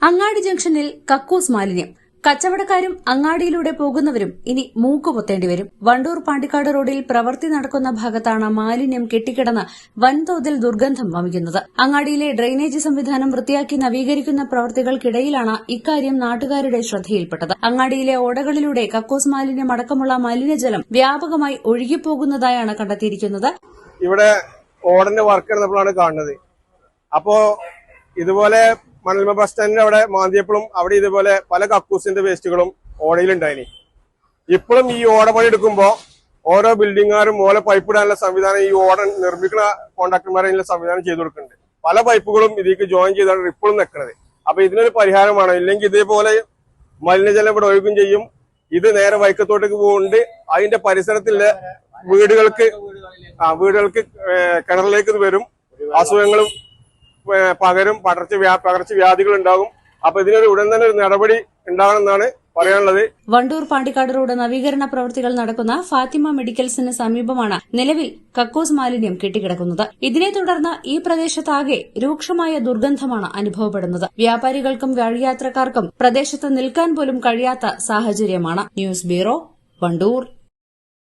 അങ്ങാടി ജംഗ്ഷനിൽ കക്കൂസ് മാലിന്യം. കച്ചവടക്കാരും അങ്ങാടിയിലൂടെ പോകുന്നവരും ഇനി മൂക്കുപൊത്തേണ്ടി വരും. വണ്ടൂർ പാണ്ടിക്കാട് റോഡിൽ പ്രവൃത്തി നടക്കുന്ന ഭാഗത്താണ് മാലിന്യം കെട്ടിക്കിടന്ന് വൻതോതിൽ ദുർഗന്ധം വമിക്കുന്നത്. അങ്ങാടിയിലെ ഡ്രെയിനേജ് സംവിധാനം വൃത്തിയാക്കി നവീകരിക്കുന്ന പ്രവൃത്തികൾക്കിടയിലാണ് ഇക്കാര്യം നാട്ടുകാരുടെ ശ്രദ്ധയിൽപ്പെട്ടത്. അങ്ങാടിയിലെ ഓടകളിലൂടെ കക്കൂസ് മാലിന്യം അടക്കമുള്ള മലിനജലം വ്യാപകമായി ഒഴുകിപ്പോകുന്നതായാണ് കണ്ടെത്തിയിരിക്കുന്നത്. ഇവിടെ ഓടന്റെ വർക്ക് നടന്നപ്പോഴാണ് കാണുന്നത്. അപ്പോ ഇതുപോലെ മണൽമ ബസ് സ്റ്റാൻഡിന്റെ അവിടെ മാന്തിയപ്പോഴും അവിടെ ഇതുപോലെ പല കക്കൂസിന്റെ വേസ്റ്റുകളും ഓടയിലുണ്ടായിനി. ഇപ്പോഴും ഈ ഓട പണി എടുക്കുമ്പോൾ ഓരോ ബിൽഡിംഗുകാരും ഓരോ പൈപ്പ് ഇടാനുള്ള സംവിധാനം ഈ ഓട നിർമ്മിക്കുന്ന കോൺട്രാക്ടർമാരെ സംവിധാനം ചെയ്തു കൊടുക്കുന്നുണ്ട്. പല പൈപ്പുകളും ഇതിലേക്ക് ജോയിൻ ചെയ്താണ് ഇപ്പോഴും നിൽക്കുന്നത്. അപ്പൊ ഇതിനൊരു പരിഹാരമാണ്. ഇല്ലെങ്കിൽ ഇതേപോലെ മലിനജലം ഇവിടെ ഒഴുകും ചെയ്യും. ഇത് നേരെ വൈക്കത്തോട്ടേക്ക് പോകുന്നുണ്ട്. അതിന്റെ പരിസരത്തിലെ വീടുകൾക്ക് കിണറിലേക്ക് ഇത് വരും. അസുഖങ്ങളും പകരും, പകർച്ചവ്യാധികൾ ഉണ്ടാകും. അപ്പൊ ഇതിനൊരു ഉടൻ തന്നെ ഒരു നടപടി ഉണ്ടാകണമെന്നാണ് പറയാനുള്ളത്. വണ്ടൂർ പാണ്ടിക്കാട് റോഡ് നവീകരണ പ്രവൃത്തികൾ നടക്കുന്ന ഫാത്തിമ മെഡിക്കൽസിന് സമീപമാണ് നിലവിൽ കക്കൂസ് മാലിന്യം കെട്ടിക്കിടക്കുന്നത്. ഇതിനെ തുടർന്ന് ഈ പ്രദേശത്താകെ രൂക്ഷമായ ദുർഗന്ധമാണ് അനുഭവപ്പെടുന്നത്. വ്യാപാരികൾക്കും വഴിയാത്രക്കാർക്കും പ്രദേശത്ത് നിൽക്കാൻ പോലും കഴിയാത്ത സാഹചര്യമാണ്. News bureau, Wandoor.